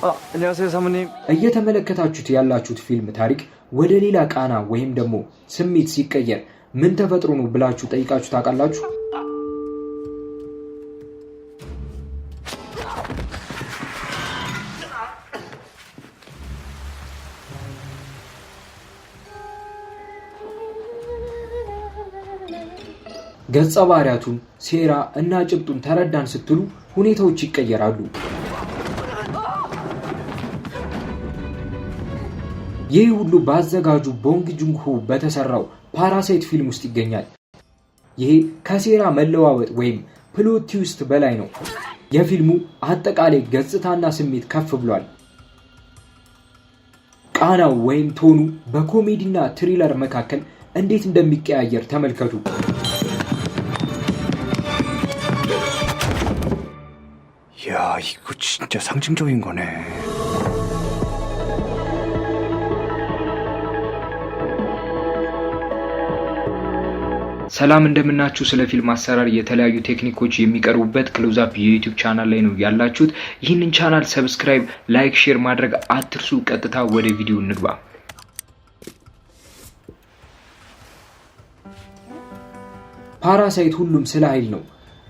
안녕하세요 사모님. እየተመለከታችሁት ያላችሁት ፊልም ታሪክ ወደ ሌላ ቃና ወይም ደግሞ ስሜት ሲቀየር ምን ተፈጥሮ ነው ብላችሁ ጠይቃችሁ ታውቃላችሁ? ገጸ ባህሪያቱን ሴራ እና ጭብጡን ተረዳን ስትሉ ሁኔታዎች ይቀየራሉ። ይህ ሁሉ ባዘጋጁ ቦንግ ጁንሆ በተሰራው ፓራሳይት ፊልም ውስጥ ይገኛል። ይሄ ከሴራ መለዋወጥ ወይም ፕሎት ትዊስት በላይ ነው። የፊልሙ አጠቃላይ ገጽታና ስሜት ከፍ ብሏል። ቃናው ወይም ቶኑ በኮሜዲና ትሪለር መካከል እንዴት እንደሚቀያየር ተመልከቱ። 야, 이거 진짜 상징적인 거네. ሰላም እንደምናችሁ። ስለ ፊልም አሰራር የተለያዩ ቴክኒኮች የሚቀርቡበት ክሎዝ አፕ የዩቲዩብ ቻናል ላይ ነው ያላችሁት። ይህንን ቻናል ሰብስክራይብ፣ ላይክ፣ ሼር ማድረግ አትርሱ። ቀጥታ ወደ ቪዲዮ እንግባ። ፓራሳይት ሁሉም ስለ ኃይል ነው።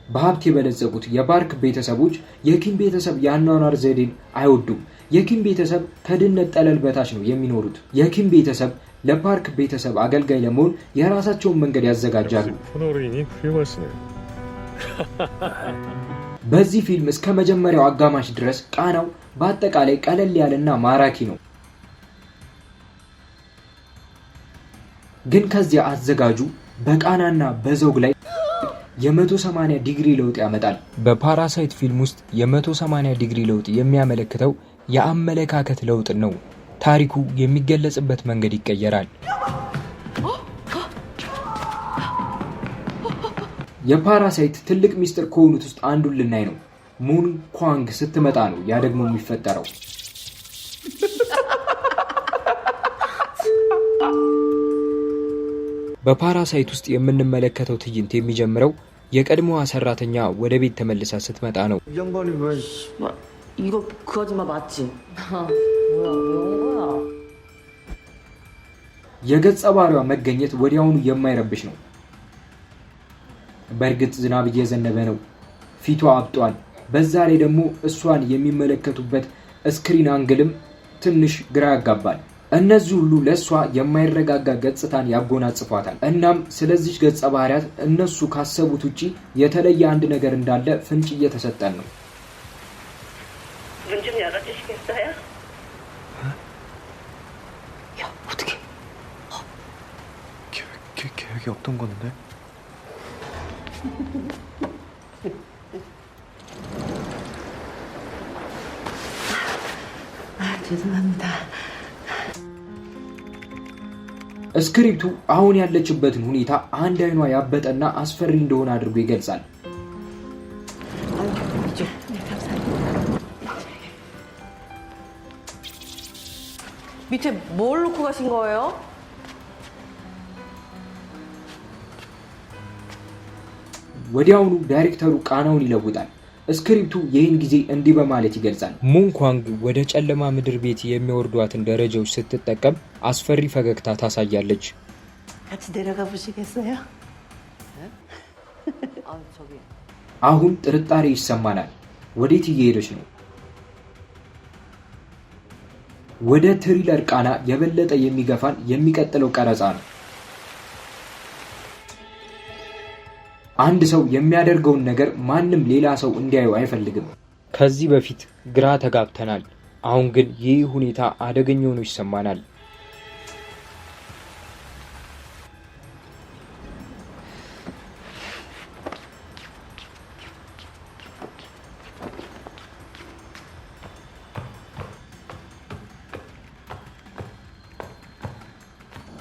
በሀብት የበለጸጉት የባርክ ቤተሰቦች የኪም ቤተሰብ ያኗኗር ዘዴን አይወዱም። የኪም ቤተሰብ ከድህነት ጠለል በታች ነው የሚኖሩት። የኪም ቤተሰብ ለፓርክ ቤተሰብ አገልጋይ ለመሆን የራሳቸውን መንገድ ያዘጋጃሉ። በዚህ ፊልም እስከ መጀመሪያው አጋማሽ ድረስ ቃናው በአጠቃላይ ቀለል ያለና ማራኪ ነው። ግን ከዚያ አዘጋጁ በቃናና በዘውግ ላይ የ180 ዲግሪ ለውጥ ያመጣል። በፓራሳይት ፊልም ውስጥ የ180 ዲግሪ ለውጥ የሚያመለክተው የአመለካከት ለውጥ ነው። ታሪኩ የሚገለጽበት መንገድ ይቀየራል። የፓራሳይት ትልቅ ሚስጥር ከሆኑት ውስጥ አንዱን ልናይ ነው። ሙን ኳንግ ስትመጣ ነው ያ ደግሞ የሚፈጠረው። በፓራሳይት ውስጥ የምንመለከተው ትዕይንት የሚጀምረው የቀድሞዋ ሰራተኛ ወደ ቤት ተመልሳ ስትመጣ ነው። 이거 그 아줌마 맞지? የገጸ ባህሪዋ መገኘት ወዲያውኑ የማይረብሽ ነው። በእርግጥ ዝናብ እየዘነበ ነው። ፊቷ አብጧል። በዛ ላይ ደግሞ እሷን የሚመለከቱበት ስክሪን አንግልም ትንሽ ግራ ያጋባል። እነዚህ ሁሉ ለሷ የማይረጋጋ ገጽታን ያጎናጽፏታል። እናም ስለዚህ ገጸ ባህሪያት እነሱ ካሰቡት ውጪ የተለየ አንድ ነገር እንዳለ ፍንጭ እየተሰጠን ነው። 문 좀 열어주시겠어요? 야, 어떻게? 계획이 없던 건데? 죄송합니다. ስክሪፕቱ አሁን ያለችበትን ሁኔታ አንድ አይኗ ያበጠና አስፈሪ እንደሆነ አድርጎ ይገልጻል። 밑에 뭘 놓고 가신 거예요? ወዲያውኑ ዳይሬክተሩ ቃናውን ይለውጣል። ስክሪፕቱ ይህን ጊዜ እንዲህ በማለት ይገልጻል። ሙን ኳንግ ወደ ጨለማ ምድር ቤት የሚወርዷትን ደረጃዎች ስትጠቀም አስፈሪ ፈገግታ ታሳያለች። 같이 내려가 보시겠어요? አሁን ጥርጣሬ ይሰማናል። ወዴት እየሄደች ነው? ወደ ትሪለር ቃና የበለጠ የሚገፋን የሚቀጥለው ቀረጻ ነው። አንድ ሰው የሚያደርገውን ነገር ማንም ሌላ ሰው እንዲያዩ አይፈልግም። ከዚህ በፊት ግራ ተጋብተናል። አሁን ግን ይህ ሁኔታ አደገኛ ሆኖ ይሰማናል።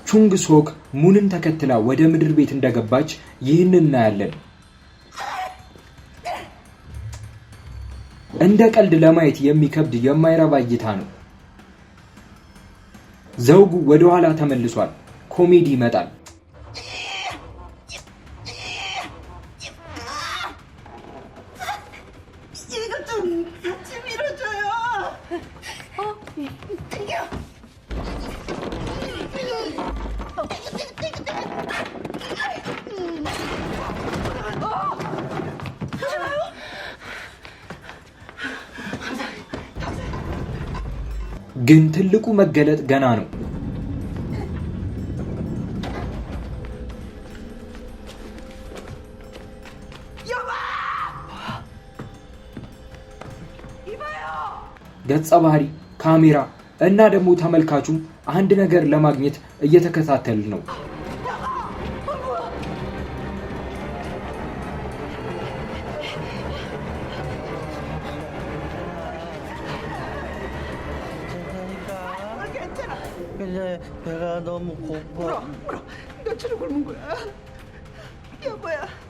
ቹንግ ሶክ ሙንን ተከትላ ወደ ምድር ቤት እንደገባች ይህንን እናያለን። እንደ ቀልድ ለማየት የሚከብድ የማይረባ እይታ ነው። ዘውጉ ወደ ኋላ ተመልሷል። ኮሜዲ ይመጣል። 이거 좀 같이 밀어줘요. ግን ትልቁ መገለጥ ገና ነው። ገጸ ባህሪ፣ ካሜራ እና ደግሞ ተመልካቹም አንድ ነገር ለማግኘት እየተከታተሉ ነው።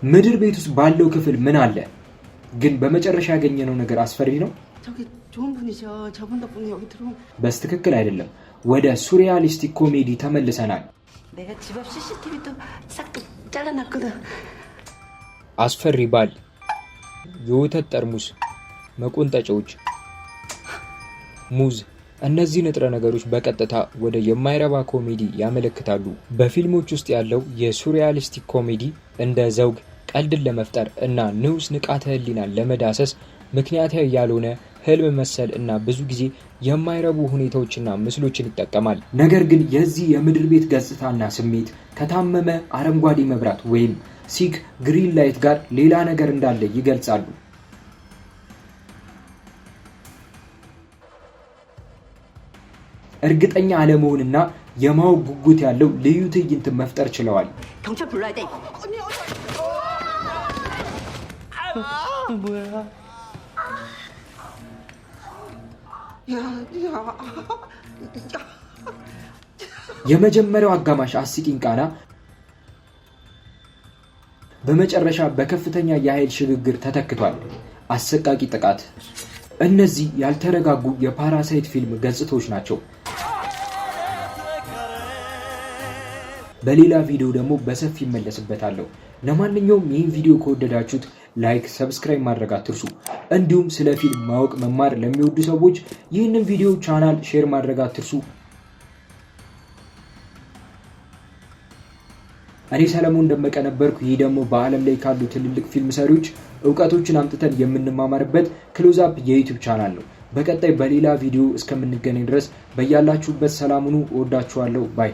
ምድር ቤት ውስጥ ባለው ክፍል ምን አለ? ግን በመጨረሻ ያገኘነው ነገር አስፈሪ ነው። በስትክክል አይደለም። ወደ ሱሪያሊስቲክ ኮሜዲ ተመልሰናል። አስፈሪ ባል፣ የወተት ጠርሙስ፣ መቆንጠጫዎች፣ ሙዝ፣ እነዚህ ንጥረ ነገሮች በቀጥታ ወደ የማይረባ ኮሜዲ ያመለክታሉ። በፊልሞች ውስጥ ያለው የሱሪያሊስቲክ ኮሜዲ እንደ ዘውግ ቀልድን ለመፍጠር እና ንዑስ ንቃተ ህሊናን ለመዳሰስ ምክንያታዊ ያልሆነ ህልም መሰል እና ብዙ ጊዜ የማይረቡ ሁኔታዎችና ምስሎችን ይጠቀማል። ነገር ግን የዚህ የምድር ቤት ገጽታና ስሜት ከታመመ አረንጓዴ መብራት ወይም ሲክ ግሪን ላይት ጋር ሌላ ነገር እንዳለ ይገልጻሉ። እርግጠኛ አለመሆንና የማወቅ ጉጉት ያለው ልዩ ትዕይንት መፍጠር ችለዋል። የመጀመሪያው አጋማሽ አስቂኝ ቃና በመጨረሻ በከፍተኛ የኃይል ሽግግር ተተክቷል። አሰቃቂ ጥቃት። እነዚህ ያልተረጋጉ የፓራሳይት ፊልም ገጽታዎች ናቸው። በሌላ ቪዲዮ ደግሞ በሰፊ እመለስበታለሁ። ለማንኛውም ይህን ቪዲዮ ከወደዳችሁት ላይክ፣ ሰብስክራይብ ማድረግ አትርሱ። እንዲሁም ስለ ፊልም ማወቅ መማር ለሚወዱ ሰዎች ይህንን ቪዲዮ ቻናል ሼር ማድረግ አትርሱ። እኔ ሰለሞን ደመቀ ነበርኩ። ይህ ደግሞ በዓለም ላይ ካሉ ትልልቅ ፊልም ሰሪዎች እውቀቶችን አምጥተን የምንማማርበት ክሎዝ አፕ የዩቲዩብ ቻናል ነው። በቀጣይ በሌላ ቪዲዮ እስከምንገናኝ ድረስ በያላችሁበት ሰላም ሁኑ። እወዳችኋለሁ። ባይ